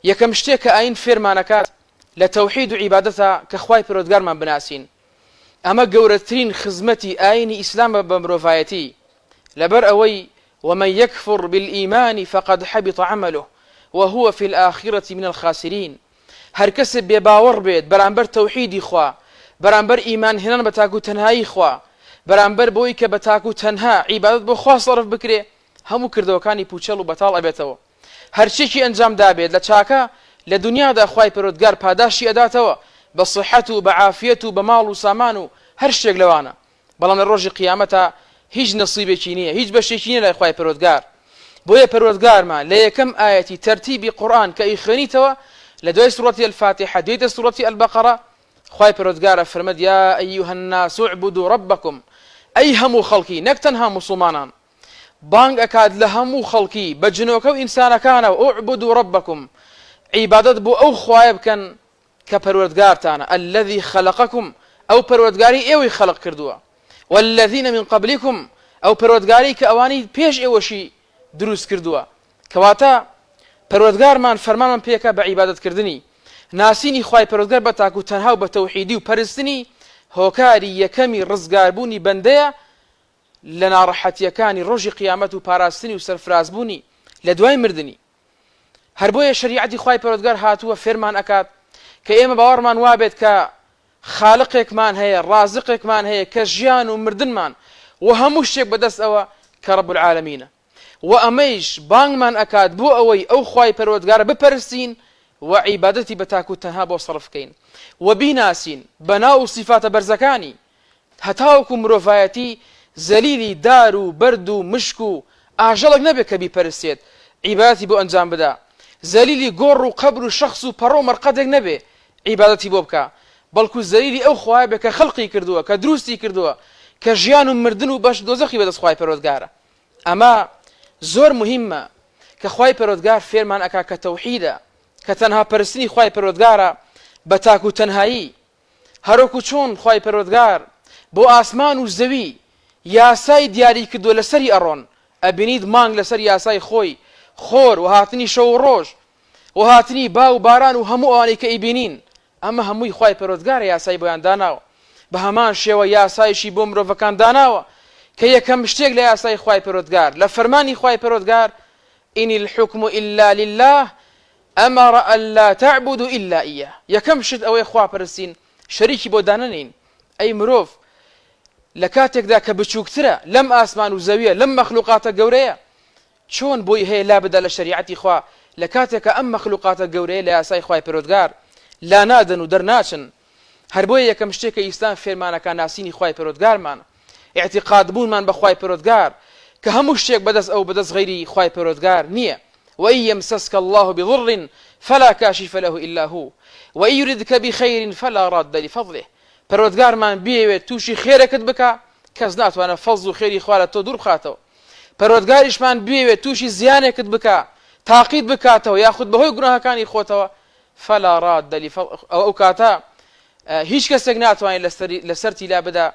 یەکەم شتێک کە ئاین فێرمانەکات لە تەوحید و عیبادەتە کە خوای پەروەردگارمان بناسین. ئەمە گەورەترین خزمەتی ئاینی ئیسلام بە مرۆڤایەتی، لەبەر ئەوەی ومن يكفر بالإيمان فقد حبط عمله وهو في الآخرة من الخاسرين. هەر کەسێ بێباوەڕ بێت بەرامبەر تەوحیدی خوا، بەرامبەر ئیمان هێنان بە تاک و تەنهایی خوا، بەرامبەر بۆی کە بە تاک و تەنها عیبادەت بۆ خوا سەرف بکرێ، هەموو کردەوەکانی پوچەڵ و بەتاڵ ئەبێتەوە. هەرچێکی ئەنجام دابێت لە چاکە لە دنیادا خوای پەروەردگار پاداشی ئەداتەوە بە صحەت و بە عافیەت و بە ماڵ و سامان و هەر شتێک لەوانە. بەڵام لە ڕۆژی قیامەتە هیچ نەسیبێکی نییە، هیچ بەشێکی نییە لای خوای پەروەردگار. بۆیە پەروەردگارمان لە یەکەم ئایەتی تەرتیبی قورئان کە ئیخوێنیتەوە لە دوای سوڕەتی الفاتحە دوێتە سوڕەتی البەقەرە، خوای پەروەردگارە فەرمێت یا ئەیها الناس اعبدوا ربکم، ئەی هەموو خەڵکی نەک تەنها موسڵمانان، بانگ ئەکات لە هەموو خەڵکی بە جنۆکە و ئینسانەکانەوە اعبدوا ربکم، عیبادەت بۆ ئەو خوایە بکەن کە پەروەردگارتانە، الذي خلقكم، ئەو پەروەردگاری ئێوەی خەڵق کردووە، والذین من قبلكم، ئەو پەروەردگاری کە ئەوانی پێش ئێوەشی دروست کردووە. کەواتە پەروەردگارمان فەرمانمان پێکە بە عیبادەتکردنی، ناسینی خوای پەروەردگار بە تاک و تەنها و بە تەوحیدی و پەرستنی هۆکاری یەکەمی ڕزگاربوونی بەندەیە لە ناڕەحەتیەکانی ڕۆژی قیامەت و پاراستنی و سەرفرازبوونی لە دوای مردنی. هەر بۆیە شەریعەتی خوای پەروەردگار هاتووە فێرمان ئەکات کە ئێمە باوەڕمان وابێت کە خالقێکمان هەیە، ڕازقێکمان هەیە کە ژیان و مردنمان و هەموو شتێک بەدەست ئەوە کە ڕەب العالەمینە، و ئەمەیش بانگمان ئەکات بۆ ئەوەی ئەو خوای پەروەردگارە بپەرستین و عیبادەتی بە تاک و تەنها بۆ سەرف بکەین و بیناسین بە ناو سیفاتە بەرزەکانی هەتاوەکو مرۆڤایەتی زەلیلی دار و بەرد و مشک و ئاژەڵێک نەبێت کە بیپەرستێت عیبادەتی بۆ ئەنجام بدا، زەلیلی گۆڕ و قەبر و شەخص و پەڕۆ و مەرقەدێک نەبێ عیبادەتی بۆ بکە، بەڵکو زەلیلی ئەو خوایە بێ کە خەڵقی کردووە، کە دروستی کردووە، کە ژیان و مردن و بەش دۆزەخی بەدەست خوای پەروەردگارە. ئەمە زۆر مهمە کە خوای پەروەردگار فێرمان ئەکا کە تەوحیدە، کە تەنها پەرستنی خوای پەروەردگارە بە تاک و تەنهایی. هەروەکو چۆن خوای پەروەردگار بۆ ئاسمان و زەوی یاسای دیاری کردووە لەسەری ئەڕۆن، ئەبینیت مانگ لەسەر یاسای خۆی، خۆر و هاتنی شەو و ڕۆژ و هاتنی با و باران و هەموو ئەوانەی کە ئیبینین، ئەمە هەمووی خوای پەروەردگارە یاسای بۆیان داناوە. بە هەمان شێوە یاسایشی بۆ مرۆڤەکان داناوە کە یەکەم شتێک لە یاسای خوای پەروەردگار لە فەرمانی خوای پەروەردگار ئین الحکم إلا لله ئەمەڕ ئەللا تعبدوا إلا ئیاه، یەکەم شت ئەوەی خوا پەرستین، شەریکی بۆ دانەنین. ئەی مرۆڤ لە کاتێکدا کە بچووکترە لەم ئاسمان و زەویە، لەم مەخلوقاتە گەورەیە، چۆن بۆی هەیە لا بدا لە شەریعەتی خوا لە کاتێکە ئەم مەخلوقاتە گەورەیە لە یاسای خوای پەروەردگار لا نادەن و دەرناچن. هەر بۆیە یەکەم شتێک کە ئیسلام فێرمانەکە ناسینی خوای پەروەردگارمانە، اعتقاد بوونمان بە خوای پەروەردگار کە هەموو شتێک بەدەست ئەو بەدەست غەیری خوای پەروەردگار نییە. وإن يمسسك الله بضر فلا كاشف له إلا هو وإن يردك بخير فلا راد لفضله. پەروەردگارمان بێوێت تووشی خێرەکەت بکە، کەس ناتوانە فەزڵ و خێری خوا لە تۆ دوور بخاتەوە. پەروەردگاریشمان بێوێت تووشی زیانێکت بکە، تاقید بکاتەوە یاخود بەهۆی گوناهەکانی خۆتەوە، فلا راد لفضله، ئەو کاتە هیچ کەسێک ناتوانێت لەسەرتی لا بدا